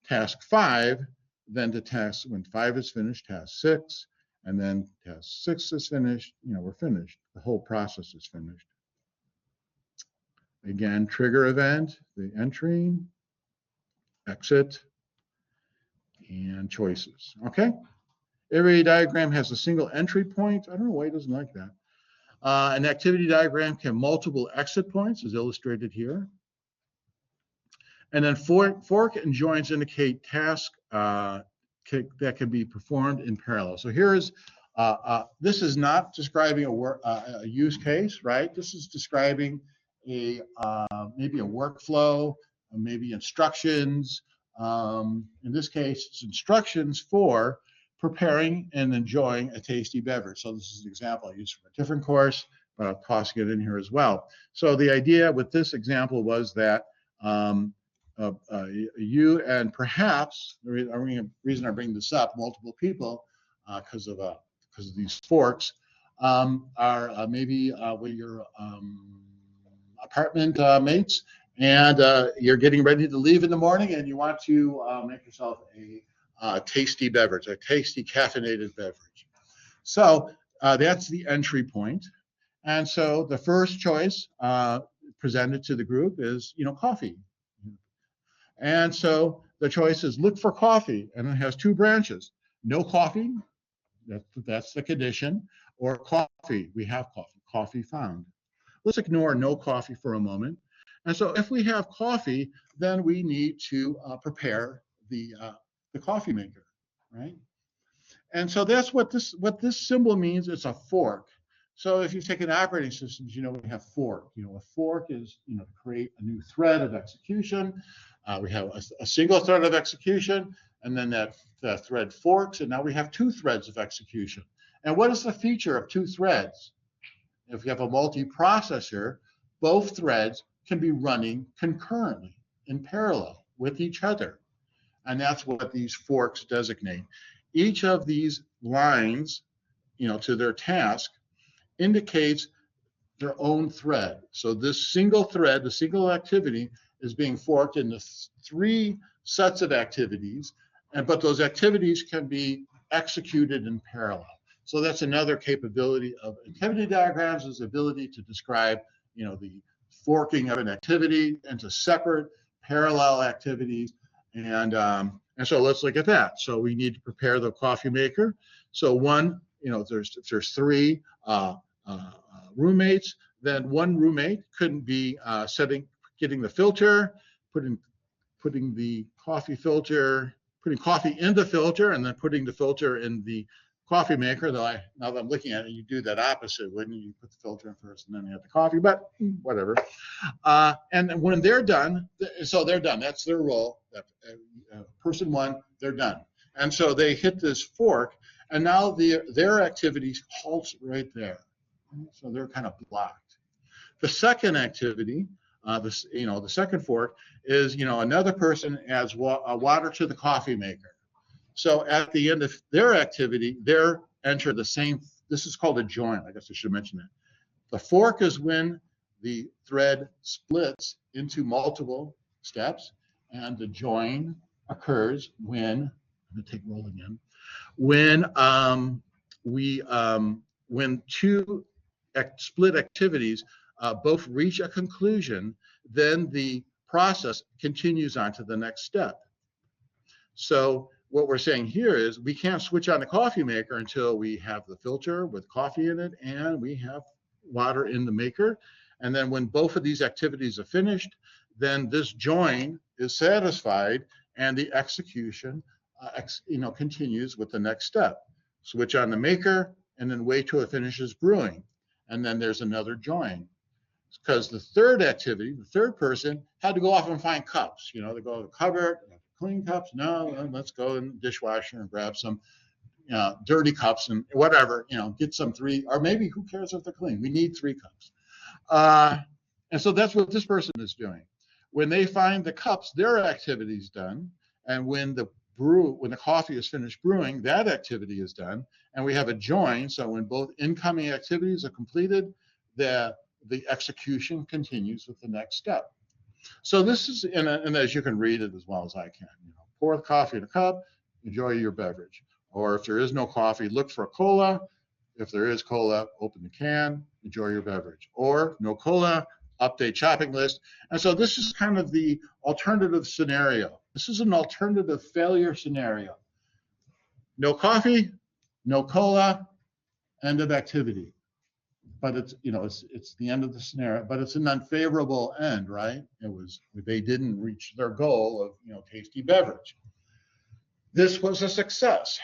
A: task 5, then to task, when 5 is finished, task 6, and then task 6 is finished, we're finished. The whole process is finished. Again, trigger event, the entry, exit, and choices. Okay? Every diagram has a single entry point. I don't know why it doesn't like that. An activity diagram can have multiple exit points, as illustrated here. And then fork and joins indicate tasks that can be performed in parallel. So here is, this is not describing a use case, right? This is describing maybe a workflow, maybe instructions. In this case, it's instructions for preparing and enjoying a tasty beverage. So this is an example I used from a different course, but I'll toss it in here as well. So the idea with this example was that you and perhaps the reason I bring this up, multiple people, because of these forks, are maybe with your apartment mates, and you're getting ready to leave in the morning, and you want to make yourself a tasty beverage, a tasty caffeinated beverage. So that's the entry point. And so the first choice presented to the group is, coffee. And so the choice is look for coffee, and it has two branches. No coffee, that's the condition, or coffee, we have coffee, coffee found. Let's ignore no coffee for a moment. And so if we have coffee, then we need to prepare the coffee maker, right? And so that's what this symbol means. It's a fork. So if you take an operating systems, we have fork. A fork is, to create a new thread of execution. We have a single thread of execution, and then that thread forks, and now we have two threads of execution. And what is the feature of two threads? If you have a multiprocessor, both threads can be running concurrently in parallel with each other. And that's what these forks designate. Each of these lines, to their task, indicates their own thread. So this single thread, the single activity, is being forked into 3 sets of activities, but those activities can be executed in parallel. So that's another capability of activity diagrams, is the ability to describe, the forking of an activity into separate parallel activities. And so let's look at that. So we need to prepare the coffee maker. So one, if there's 3 roommates, then one roommate couldn't be getting the filter, putting the coffee filter, putting coffee in the filter, and then putting the filter in the coffee maker. Though now that I'm looking at it, you do that opposite, wouldn't you? You put the filter in first, and then you have the coffee. But whatever. And when they're done, so they're done. That's their role. Person one, they're done. And so they hit this fork, and now their activities halts right there. So they're kind of blocked. The second activity, the second fork is, another person adds water to the coffee maker. So at the end of their activity, they're enter the same. This is called a join. I guess I should mention that. The fork is when the thread splits into multiple steps, and the join occurs when, I'm going to take roll again, when two split activities both reach a conclusion, then the process continues on to the next step. So what we're saying here is we can't switch on the coffee maker until we have the filter with coffee in it and we have water in the maker. And then when both of these activities are finished, then this join is satisfied and the execution continues with the next step. Switch on the maker and then wait till it finishes brewing. And then there's another join. Because the third activity, the third person, had to go off and find cups. They go to the cupboard, clean cups. No, let's go in the dishwasher and grab some dirty cups and whatever, get some 3, or maybe who cares if they're clean? We need 3 cups. And so that's what this person is doing. When they find the cups, their activity is done. And when the coffee is finished brewing, that activity is done. And we have a join. So when both incoming activities are completed, the execution continues with the next step. So this is, and as you can read it as well as I can, pour the coffee in a cup, enjoy your beverage. Or if there is no coffee, look for a cola. If there is cola, open the can, enjoy your beverage. Or no cola, update shopping list. And so this is kind of the alternative scenario. This is an alternative failure scenario. No coffee, no cola, end of activity. But it's the end of the scenario, but it's an unfavorable end, right? They didn't reach their goal of tasty beverage. This was a success,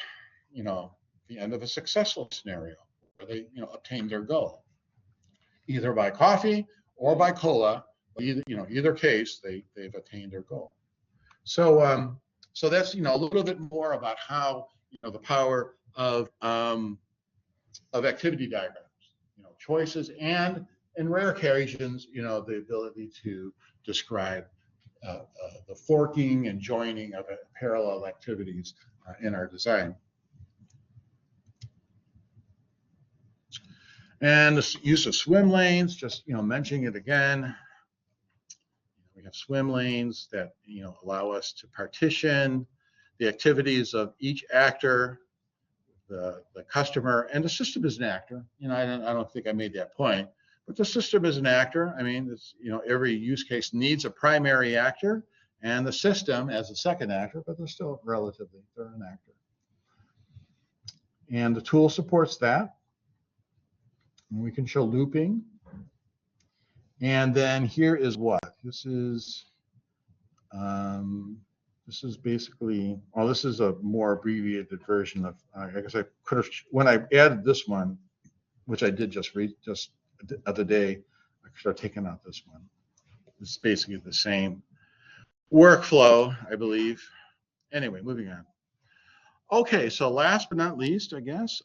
A: the end of a successful scenario where they obtained their goal, either by coffee or by cola. Either case they've attained their goal. So so that's a little bit more about how the power of activity diagrams. Choices, and in rare occasions, the ability to describe the forking and joining of parallel activities in our design. And the use of swim lanes, just mentioning it again. We have swim lanes that allow us to partition the activities of each actor. The customer, and the system is an actor. I don't think I made that point, but the system is an actor. I mean, it's, every use case needs a primary actor and the system as a second actor, but they're still they're an actor. And the tool supports that. And we can show looping. And then here is what? This is basically, this is a more abbreviated version of, I guess I could have, when I added this one, which I did just the other day, I could have taken out this one. It's basically the same workflow, I believe. Anyway, moving on. Okay, so last but not least, I guess,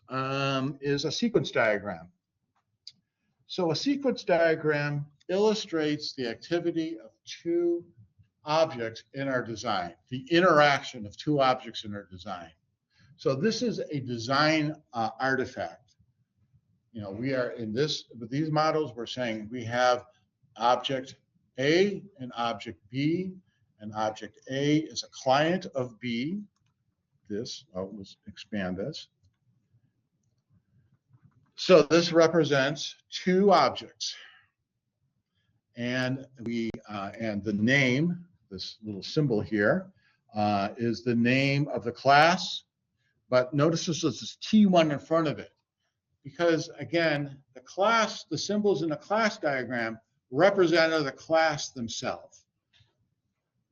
A: is a sequence diagram. So a sequence diagram illustrates the activity of 2 objects in our design, the interaction of 2 objects in our design. So this is a design artifact. We are with these models, we're saying we have object A and object B, and object A is a client of B. Let's expand this. So this represents 2 objects. And and the name, this little symbol here, is the name of the class, but notice this is T1 in front of it, because again, the class, the symbols in a class diagram represent the class themselves.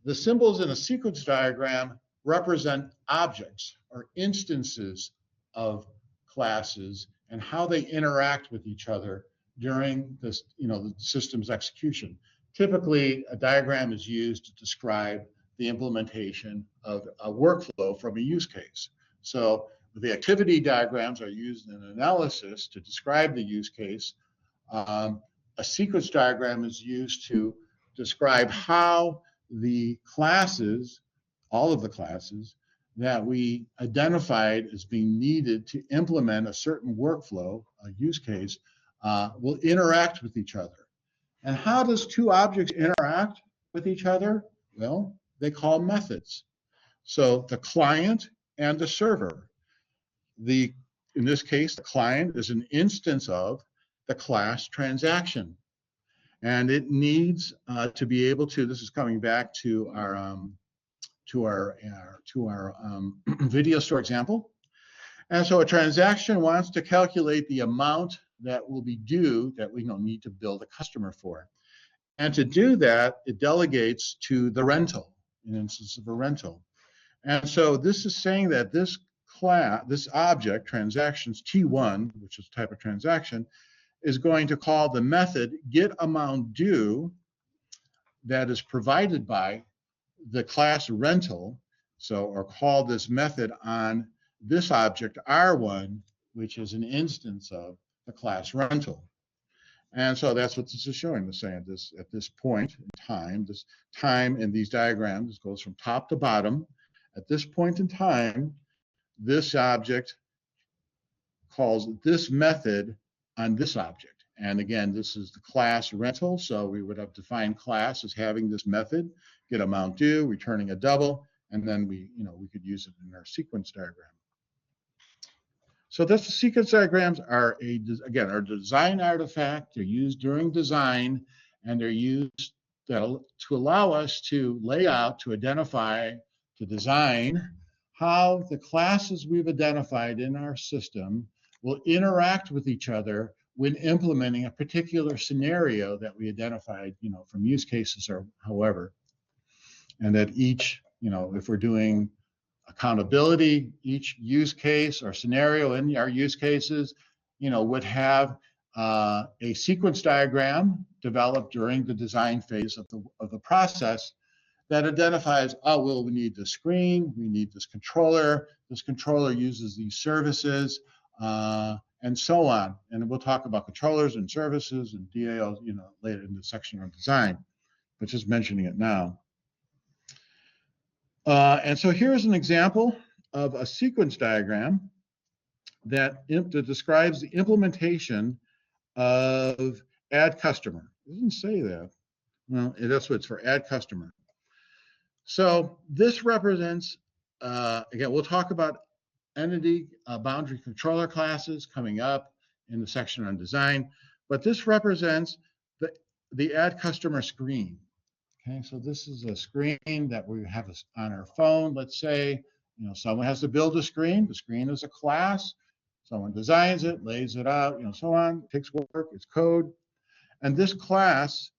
A: The symbols in a sequence diagram represent objects or instances of classes and how they interact with each other during this, the system's execution. Typically, a diagram is used to describe the implementation of a workflow from a use case. So the activity diagrams are used in analysis to describe the use case. A sequence diagram is used to describe how the classes, all of the classes that we identified as being needed to implement a certain workflow, a use case, will interact with each other. And how does two objects interact with each other? Well, they call methods. So the client and the server. In this case, the client is an instance of the class transaction. And it needs to be able to, this is coming back to our video store example. And so a transaction wants to calculate the amount that will be due that we need to bill the customer for. And to do that, it delegates to the rental, an instance of a rental. And so this is saying that this object, transactions T1, which is a type of transaction, is going to call the method getAmountDue that is provided by the class rental. So, or call this method on this object R1, which is an instance of the class rental. And so that's what this is showing, this saying this at this point in time, this time in these diagrams goes from top to bottom. At this point in time, this object calls this method on this object. And again, this is the class rental. So we would have defined class as having this method, getAmountDue, returning a double, and then we could use it in our sequence diagram. So the sequence diagrams are a design artifact. They're used during design, and they're used to allow us to lay out, to identify, to design how the classes we've identified in our system will interact with each other when implementing a particular scenario that we identified, from use cases or however. And that each, if we're doing accountability, each use case or scenario in our use cases, would have a sequence diagram developed during the design phase of the process that identifies, we need this screen, we need this controller uses these services, and so on. And we'll talk about controllers and services and DAOs, later in the section on design, but just mentioning it now. And so here's an example of a sequence diagram that describes the implementation of add customer. It doesn't say that. Well, that's what it's for, add customer. So this represents, again, we'll talk about entity boundary controller classes coming up in the section on design, but this represents the add customer screen. Okay, so this is a screen that we have on our phone. Let's say, someone has to build a screen. The screen is a class. Someone designs it, lays it out, so on. It takes work, it's code. And this class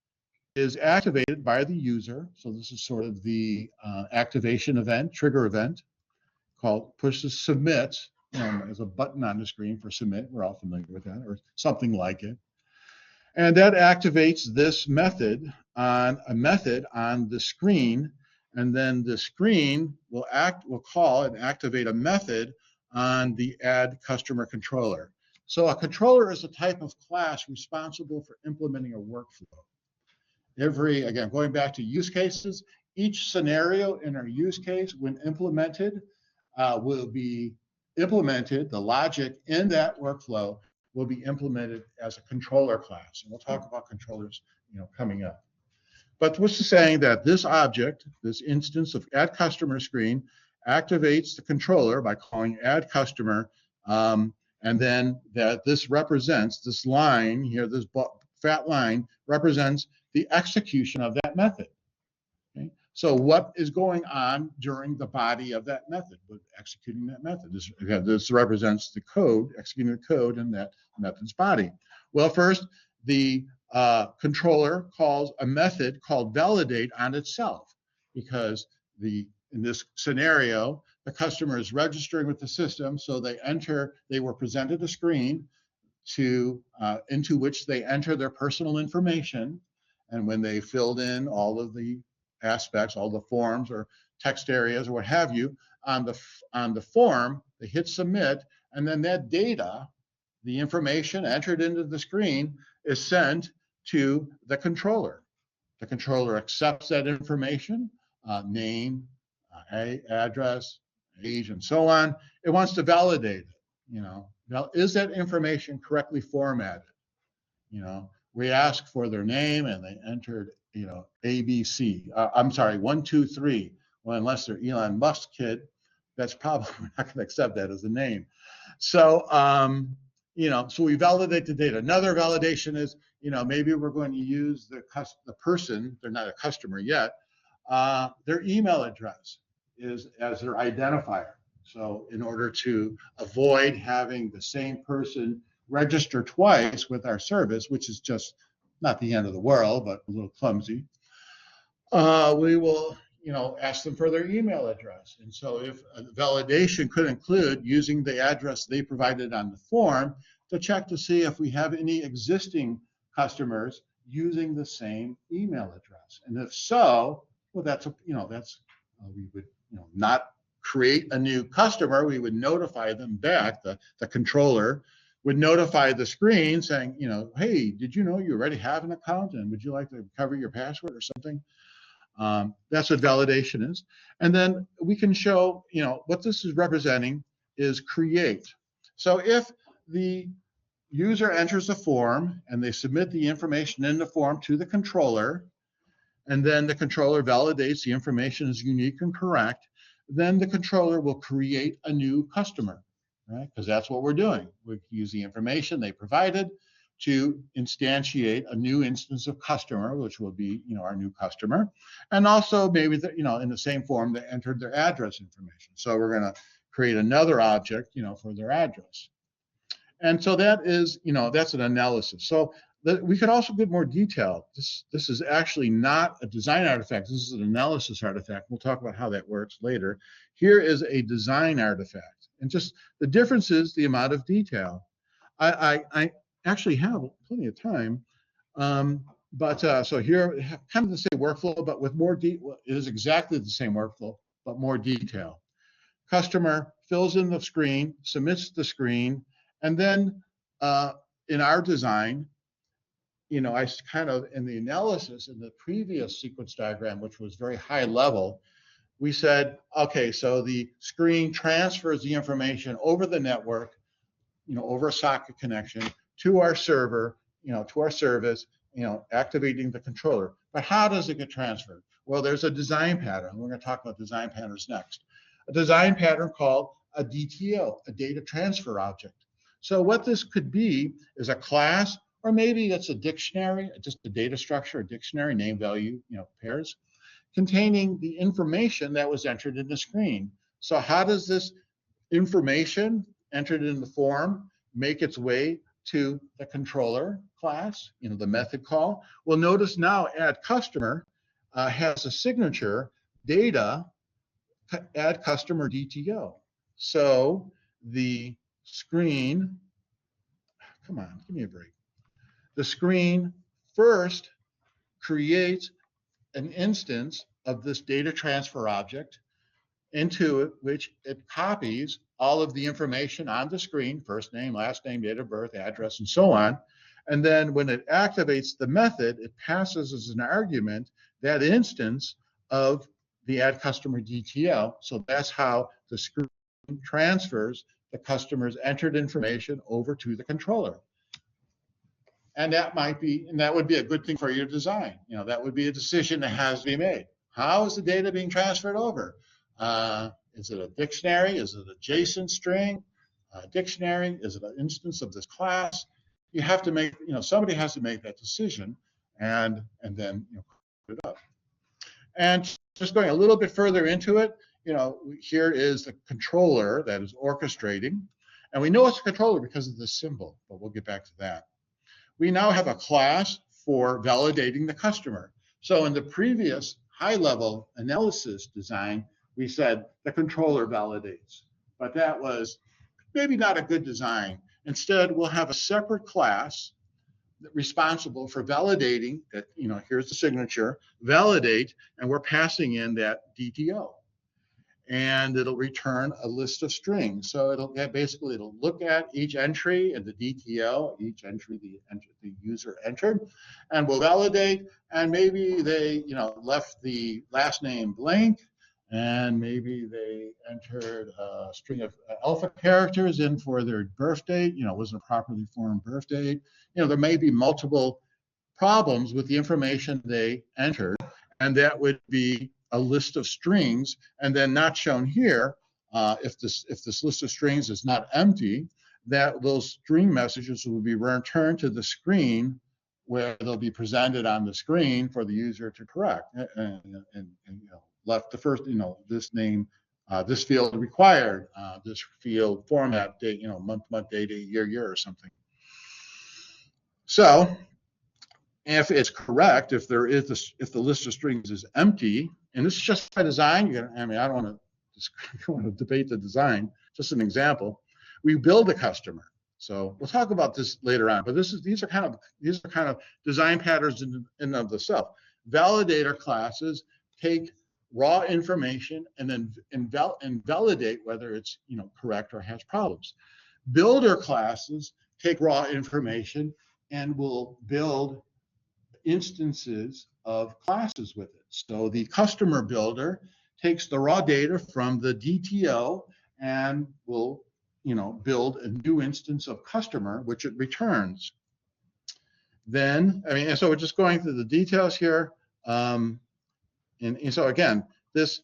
A: is activated by the user. So this is sort of the activation event, trigger event, called pushes submit, as a button on the screen for submit. We're all familiar with that, or something like it. And that activates this method on the screen, and then the screen will call and activate a method on the add customer controller. So a controller is a type of class responsible for implementing a workflow. Again, going back to use cases, each scenario in our use case, when implemented, will be implemented, the logic in that workflow will be implemented as a controller class. And we'll talk about controllers, coming up. But what's saying that this object, this instance of add customer screen, activates the controller by calling add customer, and then that this represents, this line here, this fat line represents the execution of that method. Okay? So what is going on during the body of that method, with executing that method? This represents the code, executing the code in that method's body. Well, first, the controller calls a method called validate on itself, because in this scenario, the customer is registering with the system, so they were presented a screen into which they enter their personal information, and when they filled in all of the aspects, all the forms or text areas or what have you, on the form, they hit submit, and then that data, the information entered into the screen, is sent to the controller. The controller accepts that information, name, address, age, and so on. It wants to validate it. Now, is that information correctly formatted? We ask for their name and they entered, ABC. I'm sorry, 1, 2, 3. Well, unless they're Elon Musk kid, that's probably we're not going to accept that as a name. So, so we validate the data. Another validation is, maybe we're going to use the person, they're not a customer yet, their email address is as their identifier. So in order to avoid having the same person register twice with our service, which is just not the end of the world, but a little clumsy, we will ask them for their email address. And so if a validation could include using the address they provided on the form to check to see if we have any existing customers using the same email address. And if so, well, we would not create a new customer. We would notify them back. The controller would notify the screen saying, hey, did you know you already have an account, and would you like to cover your password or something? That's what validation is. And then we can show, what this is representing is create. So if the user enters a form and they submit the information in the form to the controller, and then the controller validates the information is unique and correct, then the controller will create a new customer, right? Because that's what we're doing. We use the information they provided to instantiate a new instance of customer, which will be, our new customer. And also maybe, in the same form, they entered their address information. So we're going to create another object, for their address. And so that is, that's an analysis. So we could also get more detailed. This is actually not a design artifact. This is an analysis artifact. We'll talk about how that works later. Here is a design artifact. And just the difference is the amount of detail. I actually have plenty of time. So here, kind of the same workflow, but with more detail. It is exactly the same workflow, but more detail. Customer fills in the screen, submits the screen, and then in our design, I kind of, in the analysis in the previous sequence diagram, which was very high level, we said, okay, so the screen transfers the information over the network, over a socket connection to our server, to our service, activating the controller. But how does it get transferred? Well, there's a design pattern. We're going to talk about design patterns next. A design pattern called a DTO, a data transfer object. So what this could be is a class, or maybe it's a dictionary, just a data structure, a dictionary, name, value, pairs, containing the information that was entered in the screen. So how does this information entered in the form make its way to the controller class, the method call? Well, notice now add customer has a signature data add customer DTO. So the screen, come on, give me a break. The screen first creates an instance of this data transfer object into which it copies all of the information on the screen, first name, last name, date of birth, address, and so on. And then when it activates the method, it passes as an argument that instance of the add customer DTL. So that's how the screen transfers the customer's entered information over to the controller. And that would be a good thing for your design. That would be a decision that has to be made. How is the data being transferred over? Is it a dictionary? Is it a JSON string? A dictionary? Is it an instance of this class? You have to make, somebody has to make that decision and then put it up. And just going a little bit further into it, here is the controller that is orchestrating. And we know it's a controller because of the symbol, but we'll get back to that. We now have a class for validating the customer. So in the previous high-level analysis design, we said the controller validates, but that was maybe not a good design. Instead, we'll have a separate class responsible for validating that, here's the signature, validate, and we're passing in that DTO. And it'll return a list of strings. So it'll look at each entry in the DTL, each entry the user entered, and will validate. And maybe they left the last name blank, and maybe they entered a string of alpha characters in for their birth date. Wasn't a properly formed birth date. There may be multiple problems with the information they entered, and that would be a list of strings, and then not shown here. If this list of strings is not empty, that those string messages will be returned to the screen, where they'll be presented on the screen for the user to correct. And left the first, this name, this field required, this field format, date, month, date, year, or something. So if it's correct, if the list of strings is empty, and this is just by design, I don't want to debate the design, just an example. We build a customer. So we'll talk about this later on, but these are kind of design patterns in and of themselves. Validator classes take raw information and then validate whether it's correct or has problems. Builder classes take raw information and will build instances of classes with it. So the customer builder takes the raw data from the DTO and will build a new instance of customer, which it returns. Then, and so we're just going through the details here. And so again, this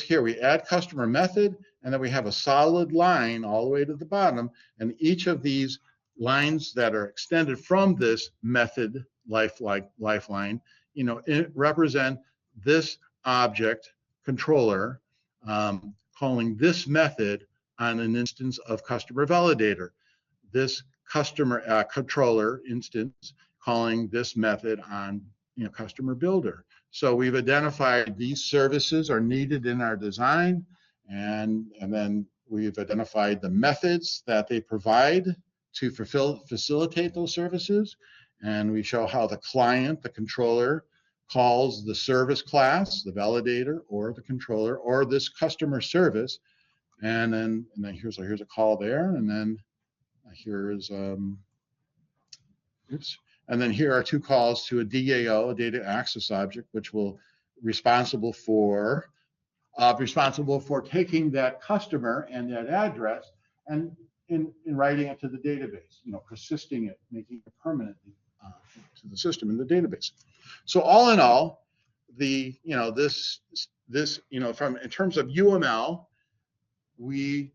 A: here, we add customer method, and then we have a solid line all the way to the bottom, and each of these lines that are extended from this method lifeline, it represent this object controller calling this method on an instance of customer validator, this customer controller instance calling this method on customer builder. So we've identified these services are needed in our design, and then we've identified the methods that they provide to facilitate those services. And we show how the client, the controller, calls the service class, the validator, or the controller, or this customer service. And then here's a call there, and then here's and then here are two calls to a DAO, a data access object, which will responsible for taking that customer and that address and in writing it to the database, persisting it, making it permanently to the system in the database. So all in all, in terms of UML, we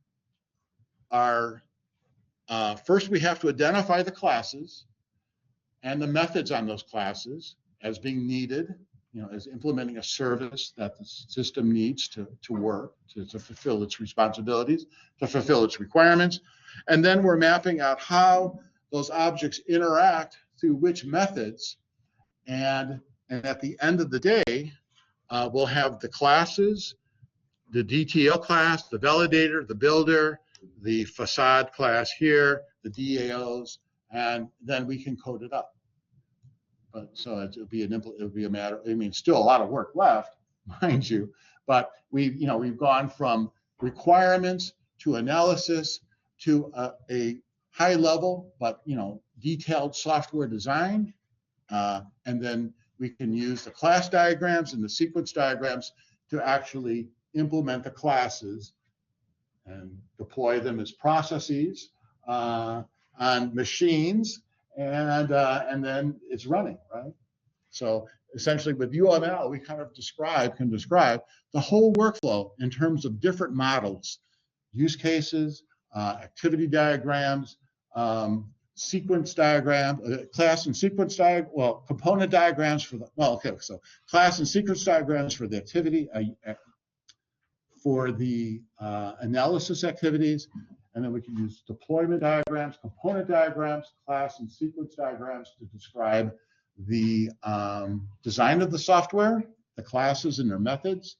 A: are first we have to identify the classes and the methods on those classes as being needed, as implementing a service that the system needs to work, to fulfill its responsibilities, to fulfill its requirements. And then we're mapping out how those objects interact through which methods. And at the end of the day, we'll have the classes, the DTL class, the validator, the builder, the facade class here, the DAOs, and then we can code it up. But so it'll be a matter. Still a lot of work left, mind you. But we've gone from requirements to analysis to a high level, but detailed software design, and then we can use the class diagrams and the sequence diagrams to actually implement the classes and deploy them as processes on machines, and then it's running, right? So essentially with UML, we kind of can describe the whole workflow in terms of different models, use cases, activity diagrams, sequence diagram, class and sequence diagram, well, component diagrams for the, well, okay, so class and sequence diagrams for the activity, for the analysis activities, and then we can use deployment diagrams, component diagrams, class and sequence diagrams to describe the design of the software, the classes and their methods.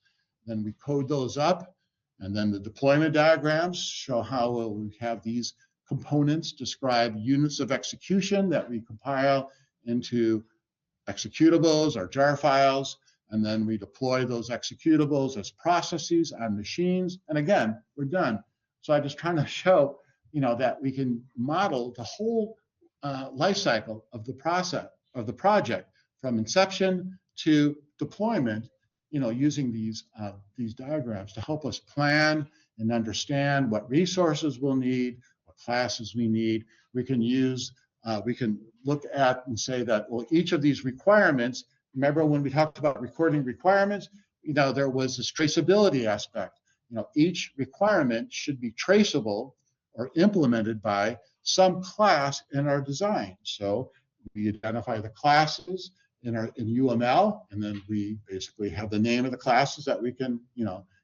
A: Then we code those up, and then the deployment diagrams show how we have these components describe units of execution that we compile into executables or jar files, and then we deploy those executables as processes on machines, and again, we're done. So I'm just trying to show, that we can model the whole life cycle of the process of the project from inception to deployment, using these diagrams to help us plan and understand what resources we'll need, what classes we need. We can look at and say that, well, each of these requirements, remember when we talked about recording requirements, there was this traceability aspect. Each requirement should be traceable or implemented by some class in our design. So we identify the classes in UML, and then we basically have the name of the classes that we can,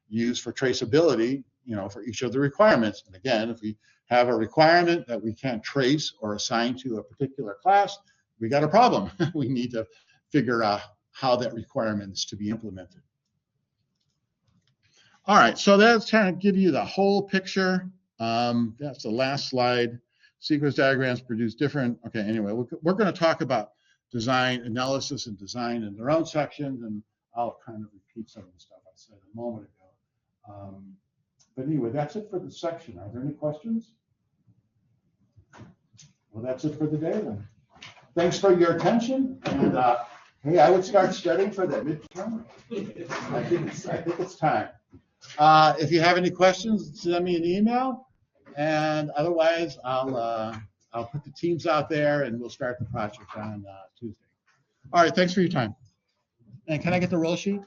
A: use for traceability, for each of the requirements. And again, if we have a requirement that we can't trace or assign to a particular class, we got a problem. We need to figure out how that requirement is to be implemented. All right, so that's trying to give you the whole picture. That's the last slide. Sequence diagrams produce different, okay, anyway, we're going to talk about design analysis and design in their own sections, and I'll kind of repeat some of the stuff I said a moment ago. But anyway, that's it for the section. Are there any questions? Well, that's it for the day then. Thanks for your attention, and hey, I would start studying for that midterm. I think it's time. If you have any questions, send me an email, and otherwise I'll put the teams out there and we'll start the project on Tuesday. All right, thanks for your time. And can I get the roll sheet?